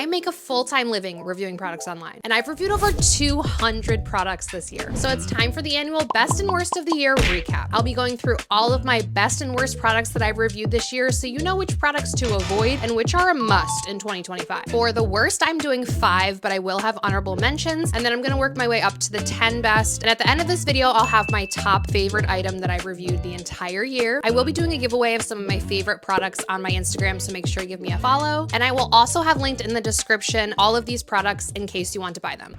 I make a full-time living reviewing products online, and I've reviewed over 200 products this year. So it's time for the annual Best and Worst of the Year recap. I'll be going through all of my best and worst products that I've reviewed this year so you know which products to avoid and which are a must in 2025. For the worst, I'm doing 5, but I will have honorable mentions, and then I'm gonna work my way up to the 10 best. And at the end of this video, I'll have my top favorite item that I've reviewed the entire year. I will be doing a giveaway of some of my favorite products on my Instagram, so make sure you give me a follow. And I will also have linked in the description all of these products in case you want to buy them.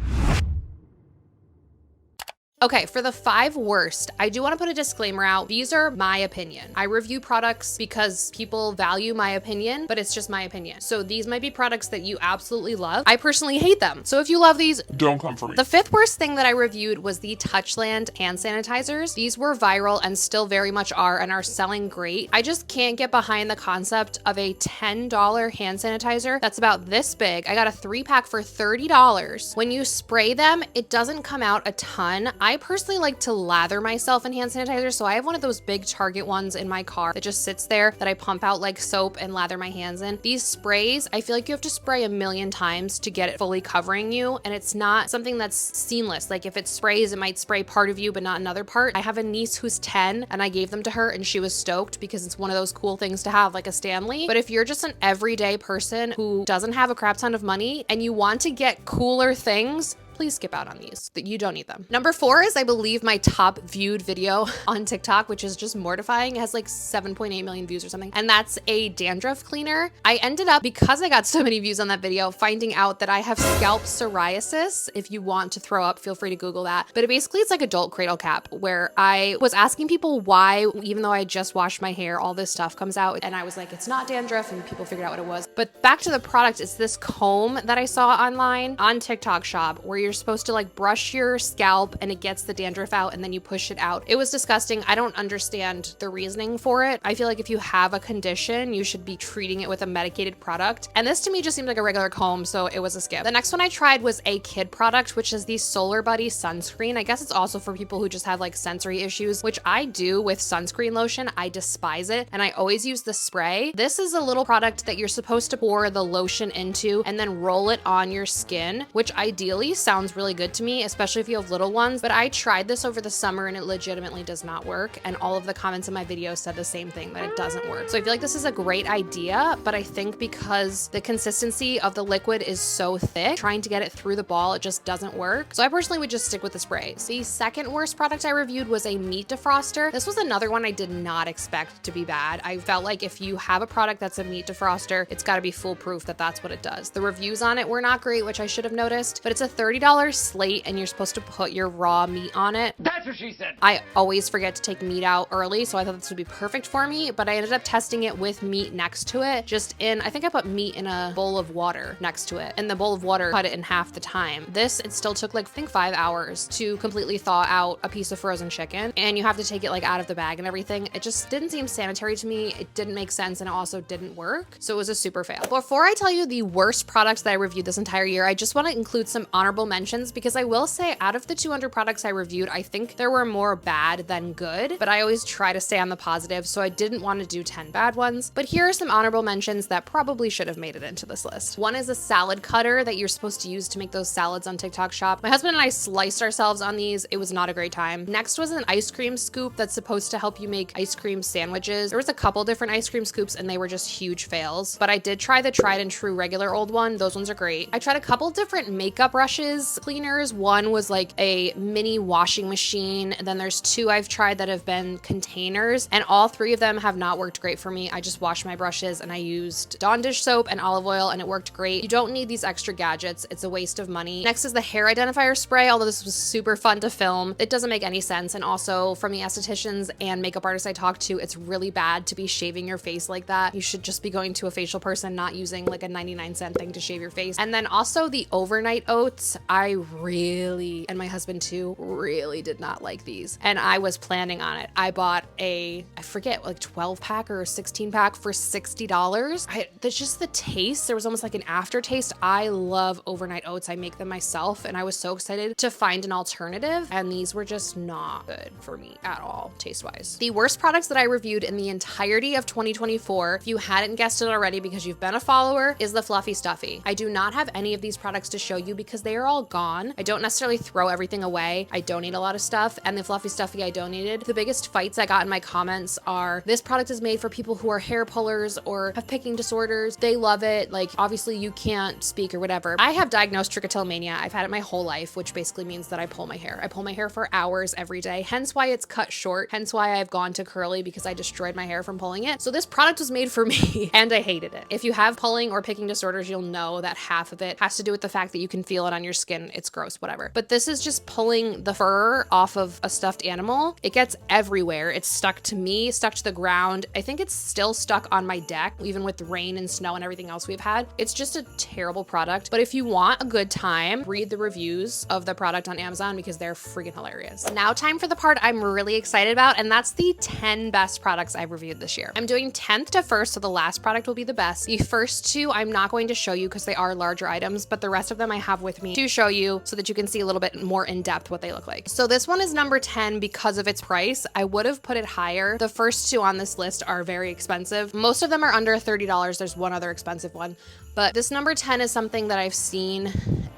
Okay, for the 5 worst, I do want to put a disclaimer out. These are my opinion. I review products because people value my opinion, but it's just my opinion. So these might be products that you absolutely love. I personally hate them. So if you love these, don't come for me. The 5th worst thing that I reviewed was the Touchland hand sanitizers. These were viral and still very much are and are selling great. I just can't get behind the concept of a $10 hand sanitizer that's about this big. I got a 3-pack for $30. When you spray them, it doesn't come out a ton. I personally like to lather myself in hand sanitizer, so I have one of those big Target ones in my car that just sits there that I pump out like soap and lather my hands in. These sprays, I feel like you have to spray a million times to get it fully covering you, and it's not something that's seamless. Like if it sprays, it might spray part of you but not another part. I have a niece who's 10 and I gave them to her and she was stoked because it's one of those cool things to have, like a Stanley. But if you're just an everyday person who doesn't have a crap ton of money and you want to get cooler things, please skip out on these, that you don't need them. Number 4 is, I believe, my top viewed video on TikTok, which is just mortifying. It has like 7.8 million views or something. And that's a dandruff cleaner. I ended up, because I got so many views on that video, finding out that I have scalp psoriasis. If you want to throw up, feel free to Google that. But basically it's like adult cradle cap, where I was asking people why, even though I just washed my hair, all this stuff comes out. And I was like, it's not dandruff, and people figured out what it was. But back to the product, it's this comb that I saw online on TikTok shop where you're supposed to like brush your scalp and it gets the dandruff out and then you push it out. It was disgusting. I don't understand the reasoning for it. I feel like if you have a condition, you should be treating it with a medicated product. And this to me just seemed like a regular comb, so it was a skip. The next one I tried was a kid product, which is the Solar Buddy sunscreen. I guess it's also for people who just have like sensory issues, which I do with sunscreen lotion. I despise it and I always use the spray. This is a little product that you're supposed to pour the lotion into and then roll it on your skin, which ideally sounds really good to me, especially if you have little ones. But I tried this over the summer and it legitimately does not work. And all of the comments in my video said the same thing, that it doesn't work. So I feel like this is a great idea, but I think because the consistency of the liquid is so thick, trying to get it through the ball, it just doesn't work. So I personally would just stick with the spray. The second worst product I reviewed was a meat defroster. This was another one I did not expect to be bad. I felt like if you have a product that's a meat defroster, it's got to be foolproof that that's what it does. The reviews on it were not great, which I should have noticed, but it's a $30 slate and you're supposed to put your raw meat on it. That's what she said. I always forget to take meat out early, so I thought this would be perfect for me, but I ended up testing it with meat next to it. I think I put meat in a bowl of water next to it, and the bowl of water cut it in half the time. It still took like, I think 5 hours to completely thaw out a piece of frozen chicken, and you have to take it like out of the bag and everything. It just didn't seem sanitary to me. It didn't make sense, and it also didn't work. So it was a super fail. Before I tell you the worst products that I reviewed this entire year, I just want to include some honorable mentions, because I will say out of the 200 products I reviewed, I think there were more bad than good, but I always try to stay on the positive, so I didn't want to do 10 bad ones. But here are some honorable mentions that probably should have made it into this list. One is a salad cutter that you're supposed to use to make those salads on TikTok shop. My husband and I sliced ourselves on these. It was not a great time. Next was an ice cream scoop that's supposed to help you make ice cream sandwiches. There was a couple different ice cream scoops and they were just huge fails, but I did try the tried and true regular old one. Those ones are great. I tried a couple different makeup brushes cleaners. One was like a mini washing machine, and then there's 2 I've tried that have been containers, and all 3 of them have not worked great for me. I just washed my brushes and I used Dawn dish soap and olive oil and it worked great. You don't need these extra gadgets. It's a waste of money. Next is the hair identifier spray. Although this was super fun to film, it doesn't make any sense. And also from the estheticians and makeup artists I talked to, it's really bad to be shaving your face like that. You should just be going to a facial person, not using like a 99-cent thing to shave your face. And then also the overnight oats, I really, and my husband too, really did not not like these. And I was planning on it. I bought I forget, like 12 pack or a 16 pack for $60. That's just the taste. There was almost like an aftertaste. I love overnight oats. I make them myself, and I was so excited to find an alternative, and these were just not good for me at all, taste-wise. The worst products that I reviewed in the entirety of 2024, if you hadn't guessed it already because you've been a follower, is the Fluffy Stuffy. I do not have any of these products to show you because they are all gone. I don't necessarily throw everything away. I donate a lot of stuff, and the Fluffy Stuffy I donated. The biggest fights I got in my comments are, this product is made for people who are hair pullers or have picking disorders. They love it. Like, obviously you can't speak or whatever. I have diagnosed trichotillomania. I've had it my whole life, which basically means that I pull my hair. I pull my hair for hours every day, hence why it's cut short, hence why I've gone to curly, because I destroyed my hair from pulling it. So this product was made for me and I hated it. If you have pulling or picking disorders, you'll know that half of it has to do with the fact that you can feel it on your skin. It's gross, whatever. But this is just pulling the fur off of a stuffed animal. It gets everywhere. It's stuck to me, stuck to the ground. I think it's still stuck on my deck, even with rain and snow and everything else we've had. It's just a terrible product. But if you want a good time, read the reviews of the product on Amazon because they're freaking hilarious. Now time for the part I'm really excited about, and that's the 10 best products I've reviewed this year. I'm doing 10th to first, so the last product will be the best. The first two I'm not going to show you because they are larger items, but the rest of them I have with me to show you so that you can see a little bit more in depth what they look like. So this one is number 10 because of its price. I would have put it higher. The first two on this list are very expensive. Most of them are under $30. There's one other expensive one, but this number 10 is something that I've seen,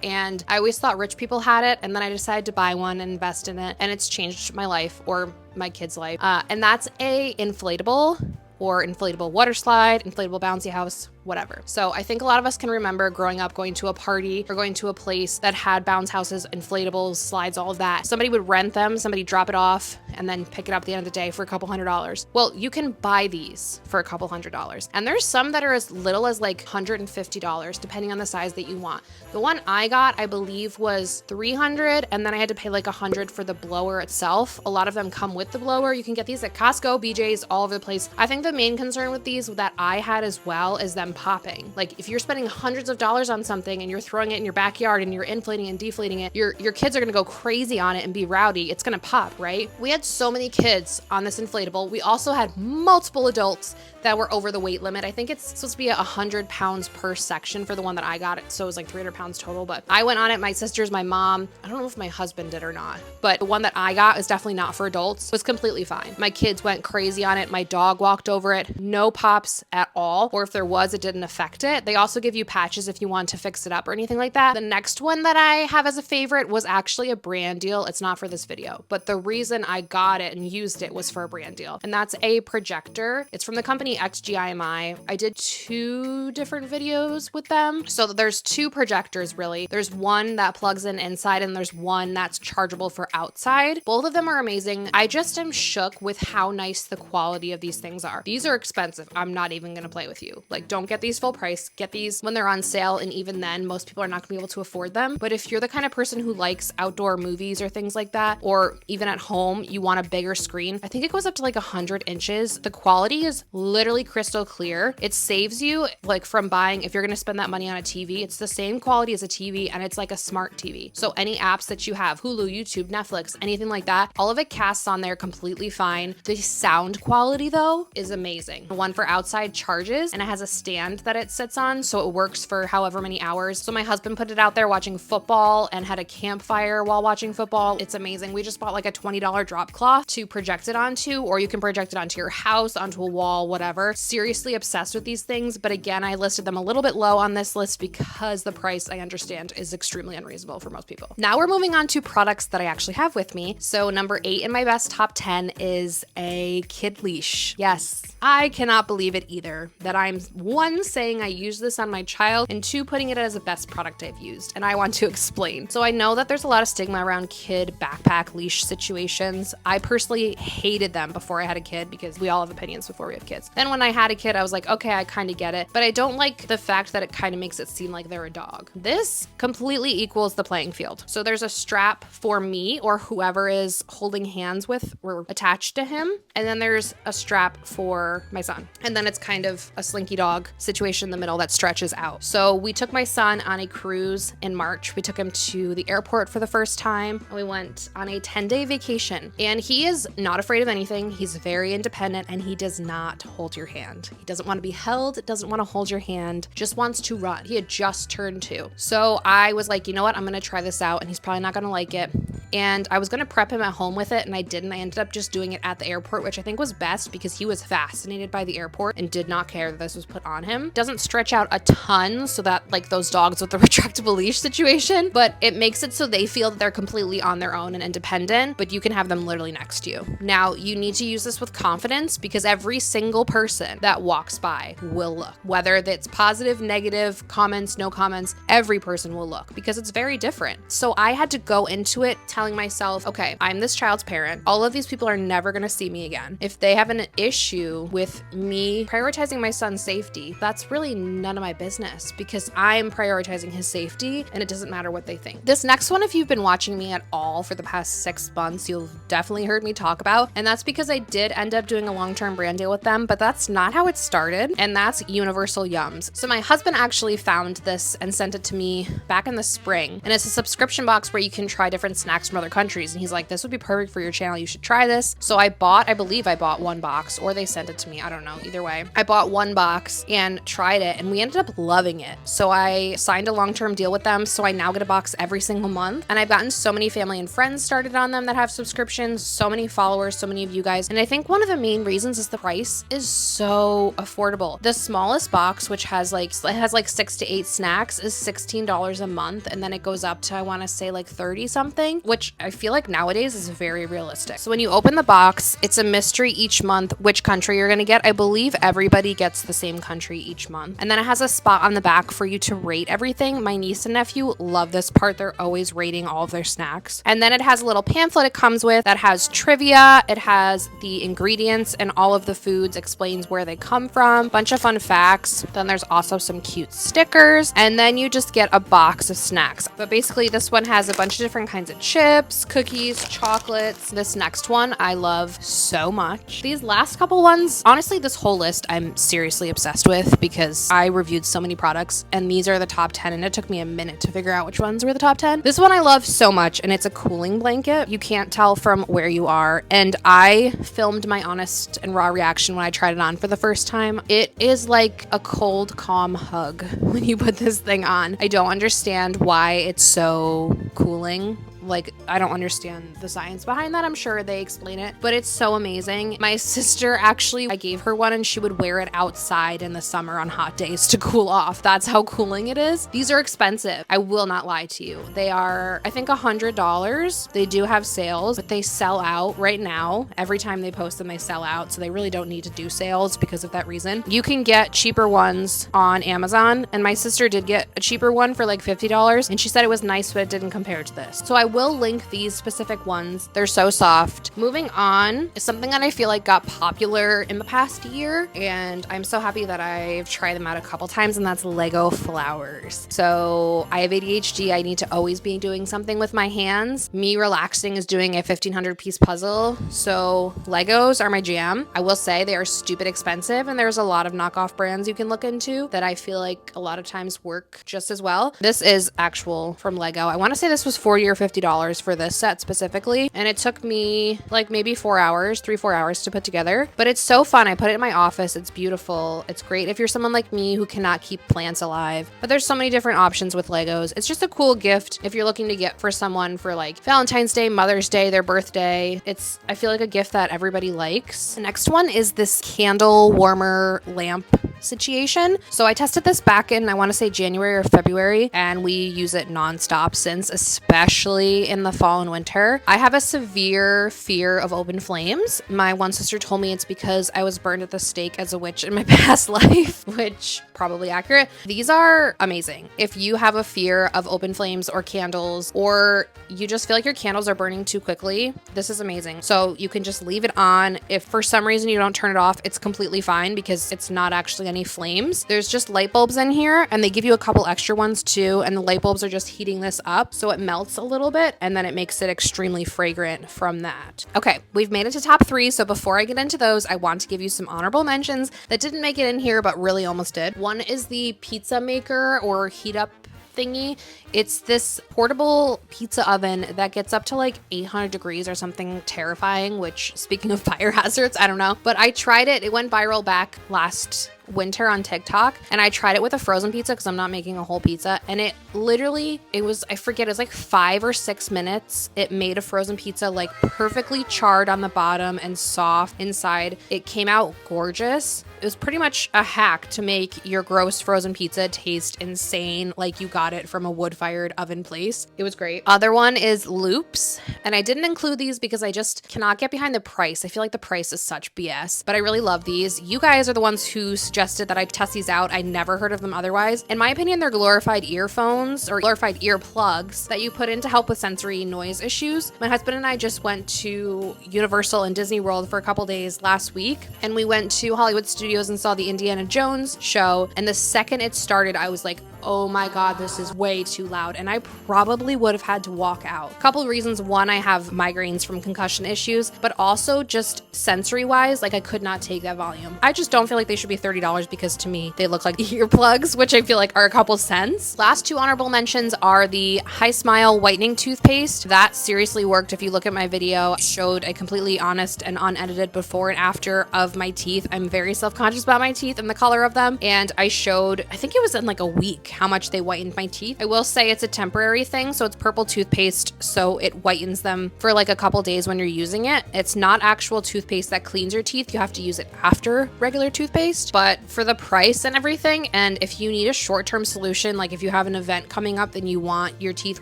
and I always thought rich people had it, and then I decided to buy one and invest in it, and it's changed my life, or my kid's life. And that's a inflatable or inflatable water slide, inflatable bouncy house, whatever. So I think a lot of us can remember growing up, going to a party or going to a place that had bounce houses, inflatables, slides, all of that. Somebody would rent them, somebody drop it off, and then pick it up at the end of the day for a couple $100s. Well, you can buy these for a couple $100s. And there's some that are as little as like $150, depending on the size that you want. The one I got, I believe, was $300, and then I had to pay like $100 for the blower itself. A lot of them come with the blower. You can get these at Costco, BJ's, all over the place. I think the main concern with these that I had as well is them popping. Like, if you're spending hundreds of dollars on something and you're throwing it in your backyard and you're inflating and deflating it, your kids are gonna go crazy on it and be rowdy. It's gonna pop, right? We had so many kids on this inflatable. We also had multiple adults that were over the weight limit. I think it's supposed to be 100 pounds per section for the one that I got. So it was like 300 pounds total, but I went on it. My sisters, my mom, I don't know if my husband did or not, but the one that I got is definitely not for adults. It was completely fine. My kids went crazy on it. My dog walked over it. No pops at all. Or if there was, it didn't affect it. They also give you patches if you want to fix it up or anything like that. The next one that I have as a favorite was actually a brand deal. It's not for this video, but the reason I got it and used it was for a brand deal. And that's a Projector. It's from the company XGIMI. I did 2 different videos with them. So there's 2 projectors really. There's one that plugs in inside and there's one that's chargeable for outside. Both of them are amazing. I just am shook with how nice the quality of these things are. These are expensive. I'm not even gonna play with you. Like, don't get these full price. Get these when they're on sale, and even then, most people are not gonna be able to afford them. But if you're the kind of person who likes outdoor movies or things like that, or even at home, you want a bigger screen, I think it goes up to like 100 inches. The quality is literally crystal clear. It saves you like from buying, if you're gonna spend that money on a TV, it's the same quality as a TV, and it's like a smart TV. So any apps that you have, Hulu, YouTube, Netflix, anything like that, all of it casts on there completely fine. The sound quality though is amazing. The one for outside charges, and it has a stand that it sits on, so it works for however many hours. So my husband put it out there watching football and had a campfire while watching football. It's amazing. We just bought like a $20 drop cloth to project it onto, or you can project it onto your house, onto a wall, whatever. Seriously obsessed with these things, but again, I listed them a little bit low on this list because the price, I understand, is extremely unreasonable for most people. Now we're moving on to products that I actually have with me. So number 8 in my best top 10 is a kid leash. Yes, I cannot believe it either that I'm 1, saying I use this on my child, and 2, putting it as the best product I've used, and I want to explain. So I know that there's a lot of stigma around kid backpack leash situations. I personally hated them before I had a kid because we all have opinions before we have kids. Then when I had a kid, I was like, okay, I kind of get it, but I don't like the fact that it kind of makes it seem like they're a dog. This completely equals the playing field. So there's a strap for me or whoever is holding hands with or attached to him, and then there's a strap for my son, and then it's kind of a slinky dog situation in the middle that stretches out. So we took my son on a cruise in March. We took him to the airport for the first time, and we went on a 10-day vacation. And he is not afraid of anything. He's very independent, and he does not hold your hand. He doesn't want to be held, doesn't want to hold your hand, just wants to run. He had just turned 2. So I was like, you know what? I'm going to try this out, and he's probably not going to like it. And I was going to prep him at home with it, and I didn't. I ended up just doing it at the airport, which I think was best because he was fascinated by the airport and did not care that this was put on him. Doesn't stretch out a ton so that like those dogs with the retractable leash situation, but it makes it so they feel that they're completely on their own and independent, but you can have them literally next to you. Now, you need to use this with confidence because every single person that walks by will look. Whether that's positive, negative, comments, no comments, every person will look because it's very different. So I had to go into it telling myself, okay, I'm this child's parent. All of these people are never going to see me again. If they have an issue with me prioritizing my son's safety, that's really none of my business because I'm prioritizing his safety and it doesn't matter what they think. This next one, if you've been watching me at all for the past 6 months, you'll definitely heard me talk about, and that's because I did end up doing a long-term brand deal with them, but that's not how it started, and that's Universal Yums. So my husband actually found this and sent it to me back in the spring, and it's a subscription box where you can try different snacks from other countries, and he's like, this would be perfect for your channel, you should try this. So I believe I bought 1 box, or they sent it to me, I don't know, either way. I bought 1 box and tried it, and we ended up loving it. So I signed a long-term deal with them, so I now get a box every single month, and I've gotten so many family and friends started on them that have subscriptions, so many followers, so many of you guys, and I think one of the main reasons is the price is so affordable. The smallest box, which has like 6 to 8 snacks, is $16 a month, and then it goes up to, I want to say, like 30 something, which I feel like nowadays is very realistic. So when you open the box, it's a mystery each month which country you're gonna get. I believe everybody gets the same country each month, and then it has a spot on the back for you to rate everything. My niece and nephew love this part. They're always rating all of their snacks. And then it has a little pamphlet it comes with that has trivia, it has the ingredients and all of the foods, explains where they come from, bunch of fun facts. Then there's also some cute stickers, and then you just get a box of snacks. But basically this one has a bunch of different kinds of chips, cookies, chocolates. This next one I love so much. These last couple ones, honestly, this whole list I'm seriously obsessed with because I reviewed so many products, and these are the top 10, and it took me a minute to figure out which ones were the top 10. This one I love so much, and it's a cooling blanket. You can't tell from where you are, and I filmed my honest and raw reaction when I tried it on for the first time. It is like a cold, calm hug when you put this thing on. I don't understand why it's so cooling. Like, I don't understand the science behind that. I'm sure they explain it, but it's so amazing. My sister actually, I gave her one and she would wear it outside in the summer on hot days to cool off. That's how cooling it is. These are expensive. I will not lie to you. They are, I think, $100. They do have sales, but they sell out right now. Every time they post them, they sell out. So they really don't need to do sales because of that reason. You can get cheaper ones on Amazon, and my sister did get a cheaper one for like $50, and she said it was nice, but it didn't compare to this. So I will link these specific ones. They're so soft. Moving on is something that I feel like got popular in the past year, and I'm so happy that I've tried them out a couple times, and that's Lego flowers. So I have ADHD. I need to always be doing something with my hands. Me relaxing is doing a 1,500 piece puzzle. So Legos are my jam. I will say they are stupid expensive, and there's a lot of knockoff brands you can look into that I feel like a lot of times work just as well. This is actual from Lego. I want to say this was $40 or $50 for this set specifically, and it took me like maybe 4 hours, 3-4 hours to put together, but it's so fun. I put it in my office. It's beautiful. It's great if you're someone like me who cannot keep plants alive, but there's so many different options with Legos. It's just a cool gift if you're looking to get for someone for like Valentine's Day, Mother's Day, their birthday. It's, I feel like, a gift that everybody likes. The next one is this candle warmer lamp situation. So I tested this back in, I want to say, January or February, and we use it nonstop since, especially in the fall and winter. I have a severe fear of open flames. My one sister told me it's because I was burned at the stake as a witch in my past life, which probably accurate. These are amazing. If you have a fear of open flames or candles, or you just feel like your candles are burning too quickly, this is amazing. So you can just leave it on. If for some reason you don't turn it off, it's completely fine because it's not actually any flames. There's just light bulbs in here, and they give you a couple extra ones too, and the light bulbs are just heating this up so it melts a little bit. it, and then it makes it extremely fragrant from that. Okay, we've made it to top 3, so before I get into those, I want to give you some honorable mentions that didn't make it in here but really almost did. One is the pizza maker or heat up thingy. It's this portable pizza oven that gets up to like 800 degrees or something terrifying, which, speaking of fire hazards, I don't know. But I tried it. It went viral back last winter on TikTok, and I tried it with a frozen pizza because I'm not making a whole pizza, and it literally, it was, I forget, it was like 5 or 6 minutes. It made a frozen pizza like perfectly charred on the bottom and soft inside. It came out gorgeous. It was pretty much a hack to make your gross frozen pizza taste insane, like you got it from a wood-fired oven place. It was great. Other one is loops, and I didn't include these because I just cannot get behind the price. I feel like the price is such BS, but I really love these. You guys are the ones who suggested that I test these out. I never heard of them otherwise. In my opinion, they're glorified earphones or glorified earplugs that you put in to help with sensory noise issues. My husband and I just went to Universal and Disney World for a couple days last week, and we went to Hollywood Studios and saw the Indiana Jones show, and the second it started, I was like, oh my God, this is way too loud, and I probably would have had to walk out. A couple of reasons. One, I have migraines from concussion issues, but also just sensory wise, like I could not take that volume. I just don't feel like they should be $30 because to me, they look like earplugs, which I feel like are a couple cents. Last 2 honorable mentions are the Hi Smile whitening toothpaste. That seriously worked. If you look at my video, I showed a completely honest and unedited before and after of my teeth. I'm very self-conscious about my teeth and the color of them, and I showed, I think it was in like a week, how much they whitened my teeth. I will say it's a temporary thing, so it's purple toothpaste, so it whitens them for like a couple days when you're using it. It's not actual toothpaste that cleans your teeth. You have to use it after regular toothpaste, but for the price and everything, and if you need a short-term solution, like if you have an event coming up and you want your teeth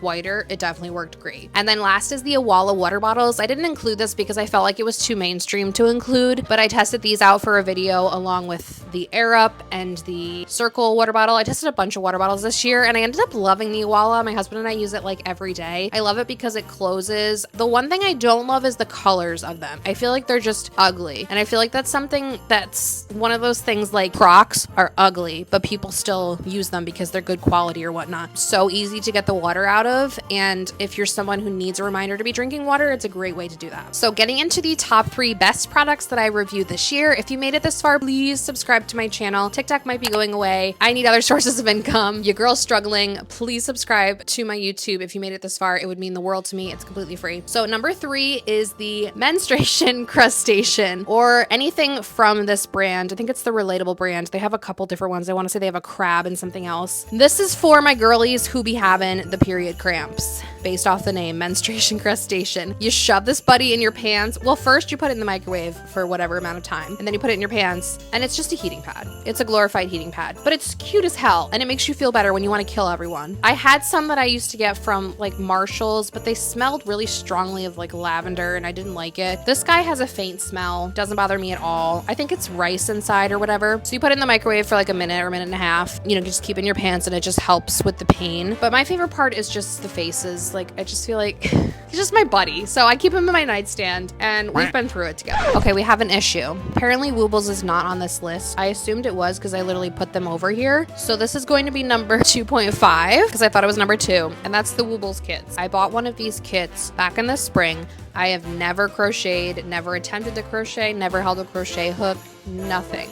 whiter, it definitely worked great. And then last is the Awala water bottles. I didn't include this because I felt like it was too mainstream to include, but I tested these out for a video along with the Air Up and the Circle water bottle. I tested a bunch of water bottles this year, and I ended up loving the Awala. My husband and I use it like every day. I love it because it closes. The one thing I don't love is the colors of them. I feel like they're just ugly, and I feel like that's something that's one of those things, like Crocs are ugly, but people still use them because they're good quality or whatnot. So easy to get the water out of, and if you're someone who needs a reminder to be drinking water, it's a great way to do that. So getting into the top 3 best products that I reviewed this year. If you made it this far, please subscribe to my channel. TikTok might be going away. I need other sources of income. Your girl's struggling. Please subscribe to my YouTube. If you made it this far, it would mean the world to me. It's completely free. So number 3 is the menstruation crustacean, or anything from this brand. I think it's the Relatable brand. They have a couple different ones. I want to say they have a crab and something else. This is for my girlies who be having the period cramps. Based off the name, menstruation crustacean. You shove this buddy in your pants. Well, first you put it in the microwave for whatever amount of time, and then you put it in your pants, and it's just a heating pad. It's a glorified heating pad, but it's cute as hell, and it makes you feel better when you want to kill everyone. I had some that I used to get from like Marshall's, but they smelled really strongly of like lavender, and I didn't like it. This guy has a faint smell. Doesn't bother me at all. I think it's rice inside or whatever. So you put it in the microwave for like a minute or a minute and a half. You know, just keep it in your pants, and it just helps with the pain. But my favorite part is just the faces. Like, I just feel like he's just my buddy. So I keep him in my nightstand, and we've been through it together. Okay, we have an issue. Apparently Woobles is not on this list. I assumed it was because I literally put them over here. So this is going to be number 2.5 because I thought it was number 2, and that's the Woobles kits. I bought one of these kits back in the spring. I have never crocheted, never attempted to crochet, never held a crochet hook, nothing.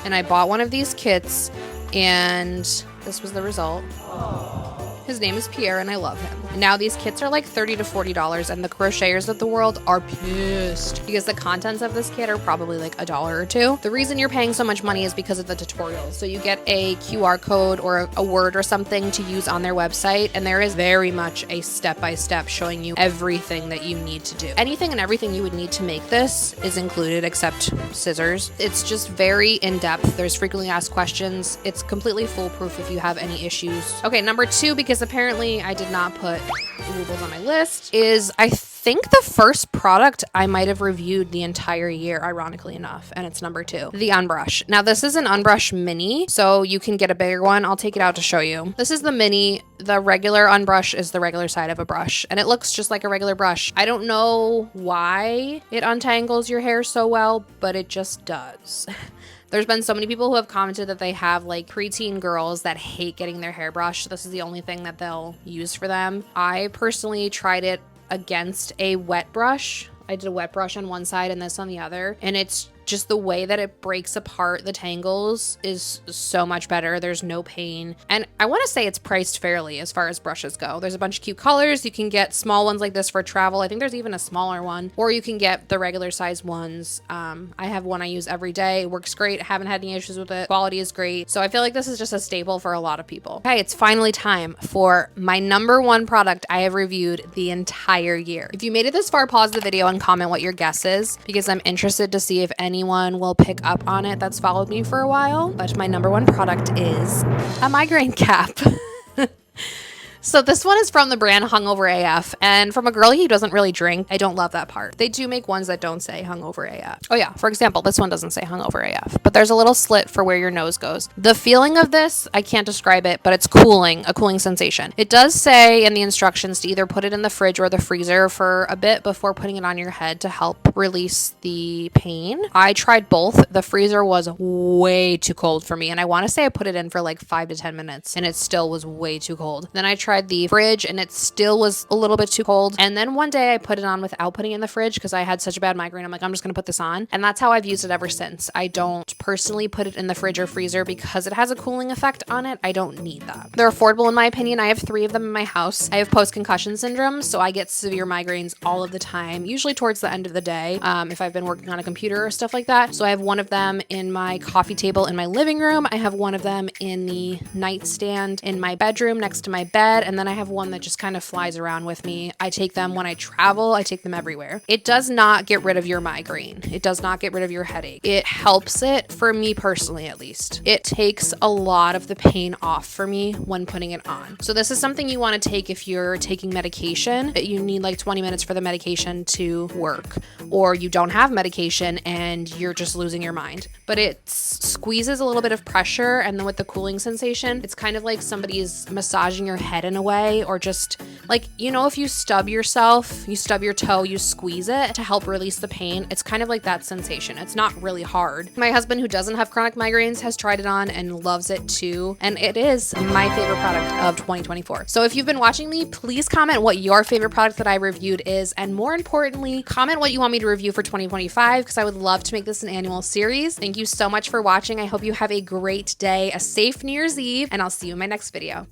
And I bought one of these kits, and this was the result. His name is Pierre, and I love him. Now these kits are like $30 to $40, and the crocheters of the world are pissed because the contents of this kit are probably like $1 or $2. The reason you're paying so much money is because of the tutorials. So you get a QR code or a word or something to use on their website, and there is very much a step-by-step showing you everything that you need to do. Anything and everything you would need to make this is included except scissors. It's just very in-depth. There's frequently asked questions. It's completely foolproof if you have any issues. Okay, number 2, because apparently I did not put Woobles on my list, is I think the first product I might have reviewed the entire year, ironically enough, and it's number 2, the Unbrush. Now this is an Unbrush mini, so you can get a bigger one. I'll take it out to show you. This is the mini. The regular Unbrush is the regular side of a brush, and it looks just like a regular brush. I don't know why it untangles your hair so well, but it just does. There's been so many people who have commented that they have like preteen girls that hate getting their hair brushed. This is the only thing that they'll use for them. I personally tried it against a wet brush. I did a wet brush on one side and this on the other, and it's just the way that it breaks apart the tangles is so much better. There's no pain. And I want to say it's priced fairly as far as brushes go. There's a bunch of cute colors. You can get small ones like this for travel. I think there's even a smaller one, or you can get the regular size ones. I have one I use every day. It works great. I haven't had any issues with it. Quality is great. So I feel like this is just a staple for a lot of people. Okay, it's finally time for my number one product I have reviewed the entire year. If you made it this far, pause the video and comment what your guess is, because I'm interested to see if anyone will pick up on it that's followed me for a while. But my number one product is a migraine cap. So this one is from the brand Hungover AF, and from a girl who doesn't really drink, I don't love that part. They do make ones that don't say Hungover AF. Oh yeah, for example, this one doesn't say Hungover AF, but there's a little slit for where your nose goes. The feeling of this, I can't describe it, but it's cooling, a cooling sensation. It does say in the instructions to either put it in the fridge or the freezer for a bit before putting it on your head to help release the pain. I tried both. The freezer was way too cold for me, and I want to say I put it in for like 5 to 10 minutes, and it still was way too cold. Then I tried the fridge and it still was a little bit too cold. And then one day I put it on without putting it in the fridge because I had such a bad migraine. I'm like, I'm just gonna put this on. And that's how I've used it ever since. I don't personally put it in the fridge or freezer because it has a cooling effect on it. I don't need that. They're affordable in my opinion. I have 3 of them in my house. I have post-concussion syndrome, so I get severe migraines all of the time, usually towards the end of the day, if I've been working on a computer or stuff like that. So I have one of them in my coffee table in my living room. I have one of them in the nightstand in my bedroom next to my bed, and then I have one that just kind of flies around with me. I take them when I travel. I take them everywhere. It does not get rid of your migraine. It does not get rid of your headache. It helps it, for me personally at least. It takes a lot of the pain off for me when putting it on. So this is something you want to take if you're taking medication. You need like 20 minutes for the medication to work, or you don't have medication and you're just losing your mind. But it squeezes a little bit of pressure, and then with the cooling sensation, it's kind of like somebody's massaging your head in a way, or just like, you know, if you stub yourself, you stub your toe, you squeeze it to help release the pain. It's kind of like that sensation. It's not really hard. My husband, who doesn't have chronic migraines, has tried it on and loves it too. And it is my favorite product of 2024. So if you've been watching me, please comment what your favorite product that I reviewed is. And more importantly, comment what you want me to review for 2025, because I would love to make this an annual series. Thank you so much for watching. I hope you have a great day, a safe New Year's Eve, and I'll see you in my next video.